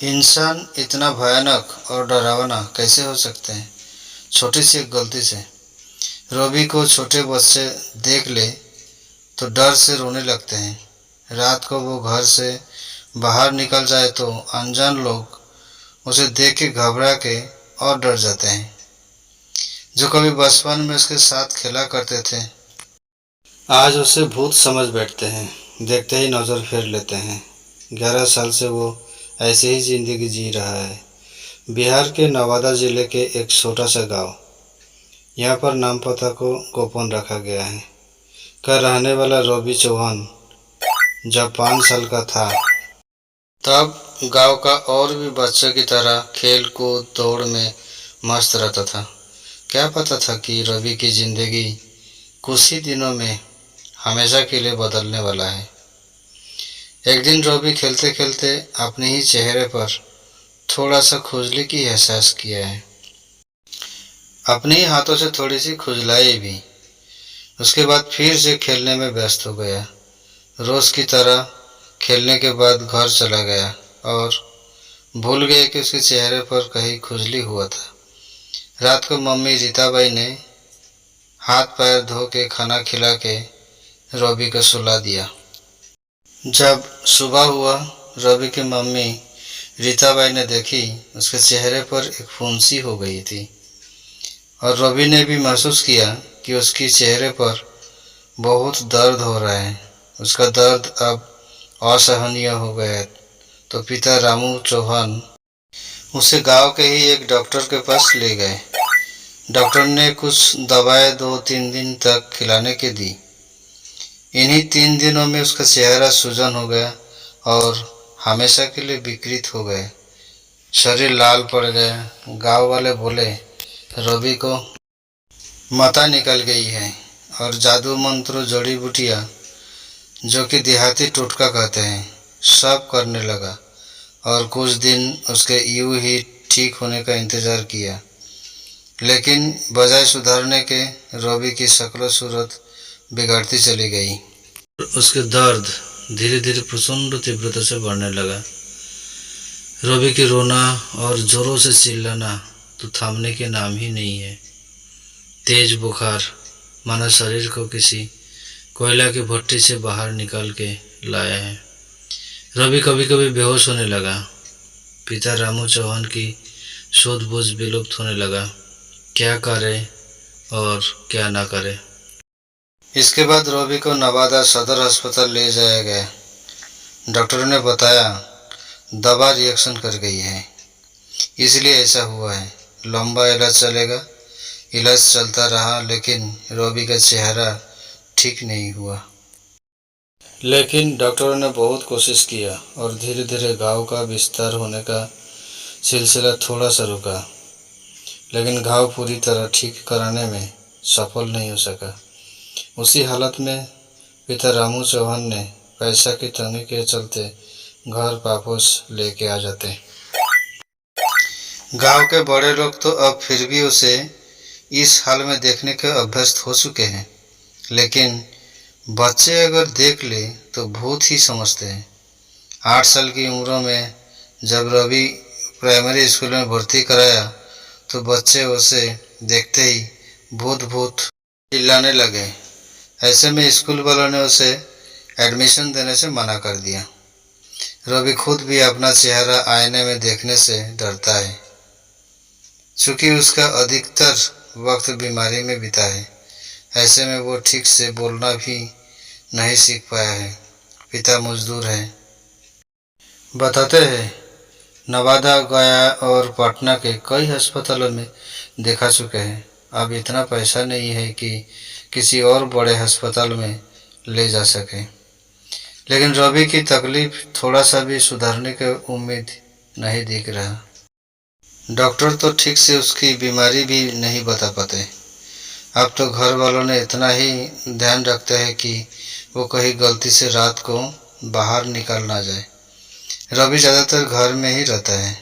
इंसान इतना भयानक और डरावना कैसे हो सकते हैं छोटी सी एक गलती से। रवि को छोटे बच्चे देख ले तो डर से रोने लगते हैं। रात को वो घर से बाहर निकल जाए तो अनजान लोग उसे देख के घबरा के और डर जाते हैं। जो कभी बचपन में उसके साथ खेला करते थे आज उसे भूत समझ बैठते हैं। देखते ही नज़र फेर लेते हैं। 11 साल से वो ऐसे ही जिंदगी जी रहा है। बिहार के नवादा जिले के एक छोटा सा गांव। यहाँ पर नाम पता को गोपन रखा गया है। का रहने वाला रवि चौहान जब 5 साल का था तब गांव का और भी बच्चों की तरह खेल कूद दौड़ में मस्त रहता था। क्या पता था कि रवि की जिंदगी कुछ ही दिनों में हमेशा के लिए बदलने वाला है। एक दिन रवि खेलते खेलते अपने ही चेहरे पर थोड़ा सा खुजली की एहसास किया है। अपने ही हाथों से थोड़ी सी खुजलाई भी। उसके बाद फिर से खेलने में व्यस्त हो गया। रोज की तरह खेलने के बाद घर चला गया और भूल गए कि उसके चेहरे पर कहीं खुजली हुआ था। रात को मम्मी रीताबाई ने हाथ पैर धो के खाना खिला के रवि को सुला दिया। जब सुबह हुआ रवि की मम्मी रीताबाई ने देखी उसके चेहरे पर एक फुंसी हो गई थी और रवि ने भी महसूस किया कि उसके चेहरे पर बहुत दर्द हो रहा है। उसका दर्द अब असहनीय हो गया तो पिता रामू चौहान उसे गांव के ही एक डॉक्टर के पास ले गए। डॉक्टर ने कुछ दवाएं 2-3 दिन तक खिलाने के दी। इन्हीं 3 दिनों में उसका चेहरा सूजन हो गया और हमेशा के लिए विकृत हो गए। शरीर लाल पड़ गया। गांव वाले बोले रवि को माता निकल गई है और जादू मंत्र जड़ी बूटियाँ जो कि देहाती टोटका कहते हैं सब करने लगा और कुछ दिन उसके यूं ही ठीक होने का इंतज़ार किया। लेकिन बजाय सुधरने के रवि की शक्ल सूरत बिगड़ती चली गई। उसके दर्द धीरे धीरे प्रचंड तीव्रता से बढ़ने लगा। रवि की रोना और जोरों से चिल्लाना तो थामने के नाम ही नहीं है। तेज बुखार मानो शरीर को किसी कोयला की भट्टी से बाहर निकाल के लाया है। रवि कभी कभी बेहोश होने लगा। पिता रामू चौहान की सूझबूझ विलुप्त होने लगा। क्या करे और क्या ना करे। इसके बाद रवि को नवादा सदर अस्पताल ले जाया गया। डॉक्टरों ने बताया दवा रिएक्शन कर गई है इसलिए ऐसा हुआ है। लंबा इलाज चलेगा। इलाज चलता रहा लेकिन रवि का चेहरा ठीक नहीं हुआ। लेकिन डॉक्टरों ने बहुत कोशिश किया और धीरे धीरे घाव का विस्तार होने का सिलसिला थोड़ा सा रुका। लेकिन घाव पूरी तरह ठीक कराने में सफल नहीं हो सका। उसी हालत में पिता रामू चौहान ने पैसा की तंगी के चलते घर वापस लेके आ जाते। गांव के बड़े लोग तो अब फिर भी उसे इस हाल में देखने के अभ्यस्त हो चुके हैं। लेकिन बच्चे अगर देख ले तो भूत ही समझते हैं। 8 साल की उम्र में जब रवि प्राइमरी स्कूल में भर्ती कराया तो बच्चे उसे देखते ही भूत भूत चिल्लाने लगे। ऐसे में स्कूल वालों ने उसे एडमिशन देने से मना कर दिया। रवि खुद भी अपना चेहरा आईने में देखने से डरता है चूँकि उसका अधिकतर वक्त बीमारी में बीता है। ऐसे में वो ठीक से बोलना भी नहीं सीख पाया है। पिता मजदूर है। बताते हैं नवादा गया और पटना के कई अस्पतालों में देखा चुके हैं। अब इतना पैसा नहीं है कि किसी और बड़े अस्पताल में ले जा सके। लेकिन रवि की तकलीफ थोड़ा सा भी सुधरने की उम्मीद नहीं दिख रहा। डॉक्टर तो ठीक से उसकी बीमारी भी नहीं बता पाते। अब तो घर वालों ने इतना ही ध्यान रखते हैं कि वो कहीं गलती से रात को बाहर निकल ना जाए। रवि ज़्यादातर घर में ही रहता है।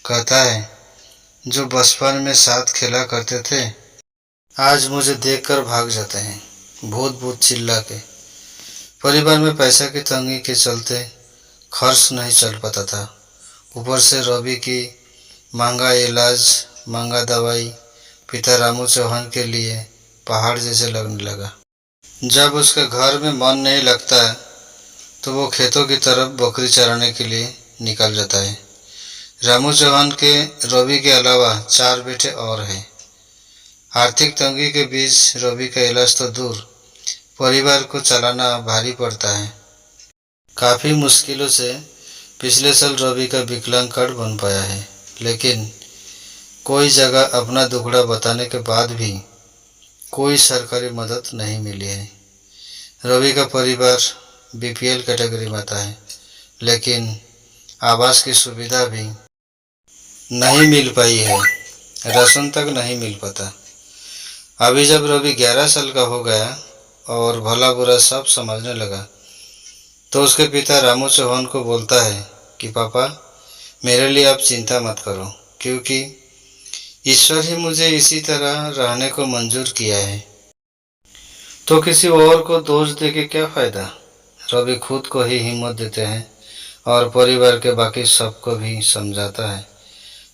कहता है जो बचपन में साथ खेला करते थे आज मुझे देखकर भाग जाते हैं भूत भूत चिल्ला के। परिवार में पैसा की तंगी के चलते खर्च नहीं चल पाता था। ऊपर से रवि की महंगा इलाज, महंगा दवाई पिता रामू चौहान के लिए पहाड़ जैसे लगने लगा। जब उसके घर में मन नहीं लगता तो वो खेतों की तरफ बकरी चराने के लिए निकल जाता है। रामू चौहान के रवि के अलावा 4 बेटे और हैं। आर्थिक तंगी के बीच रवि का इलाज तो दूर, परिवार को चलाना भारी पड़ता है। काफ़ी मुश्किलों से पिछले साल रवि का विकलांग कार्ड बन पाया है, लेकिन कोई जगह अपना दुखड़ा बताने के बाद भी कोई सरकारी मदद नहीं मिली है। रवि का परिवार बीपीएल कैटेगरी में आता है, लेकिन आवास की सुविधा भी नहीं मिल पाई है, राशन तक नहीं मिल पाता। अभी जब रवि 11 साल का हो गया और भला बुरा सब समझने लगा, तो उसके पिता रामू चौहान को बोलता है कि पापा, मेरे लिए आप चिंता मत करो, क्योंकि ईश्वर ही मुझे इसी तरह रहने को मंजूर किया है, तो किसी और को दोष दे के क्या फ़ायदा। रवि खुद को ही हिम्मत देते हैं और परिवार के बाकी सबको भी समझाता है।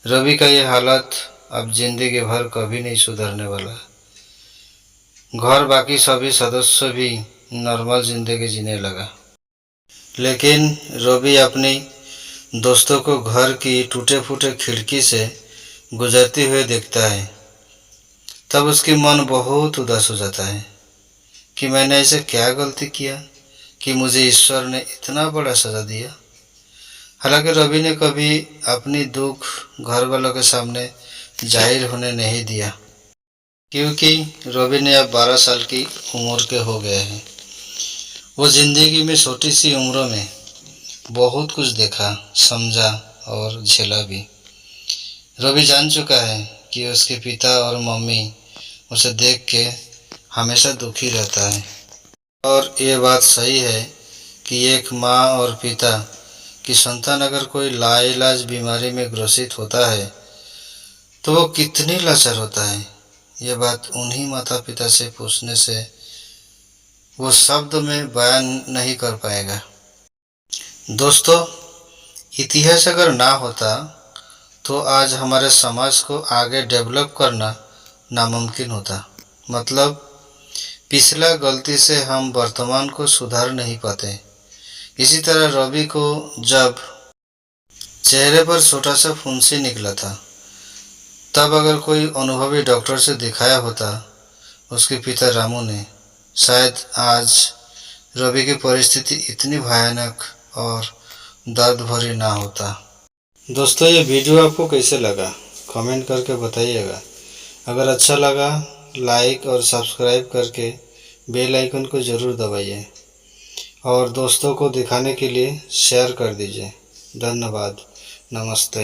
रवि का ये हालत अब जिंदगी भर कभी नहीं सुधरने वाला। घर बाकी सभी सदस्य भी नॉर्मल जिंदगी जीने लगा, लेकिन रवि अपनी दोस्तों को घर की टूटे फूटे खिड़की से गुजरते हुए देखता है। तब उसकी मन बहुत उदास हो जाता है कि मैंने ऐसे क्या गलती किया कि मुझे ईश्वर ने इतना बड़ा सज़ा दिया। हालांकि रवि ने कभी अपनी दुख घर वालों के सामने जाहिर होने नहीं दिया, क्योंकि रवि ने अब 12 साल की उम्र के हो गए हैं। वो जिंदगी में छोटी सी उम्र में बहुत कुछ देखा, समझा और झेला भी। रवि जान चुका है कि उसके पिता और मम्मी उसे देख के हमेशा दुखी रहता है, और ये बात सही है कि एक माँ और पिता की संतान अगर कोई लाइलाज बीमारी में ग्रसित होता है तो वो कितनी लाचार होता है। ये बात उन्हीं माता पिता से पूछने से वो शब्द में बयान नहीं कर पाएगा। दोस्तों, इतिहास अगर ना होता तो आज हमारे समाज को आगे डेवलप करना नामुमकिन होता। मतलब पिछला गलती से हम वर्तमान को सुधार नहीं पाते। इसी तरह रवि को जब चेहरे पर छोटा सा फुंसी निकला था, तब अगर कोई अनुभवी डॉक्टर से दिखाया होता उसके पिता रामू ने, शायद आज रवि की परिस्थिति इतनी भयानक और दर्द भरी ना होता। दोस्तों, ये वीडियो आपको कैसे लगा कमेंट करके बताइएगा। अगर अच्छा लगा लाइक और सब्सक्राइब करके बेल आइकन को ज़रूर दबाइए और दोस्तों को दिखाने के लिए शेयर कर दीजिए। धन्यवाद। नमस्ते।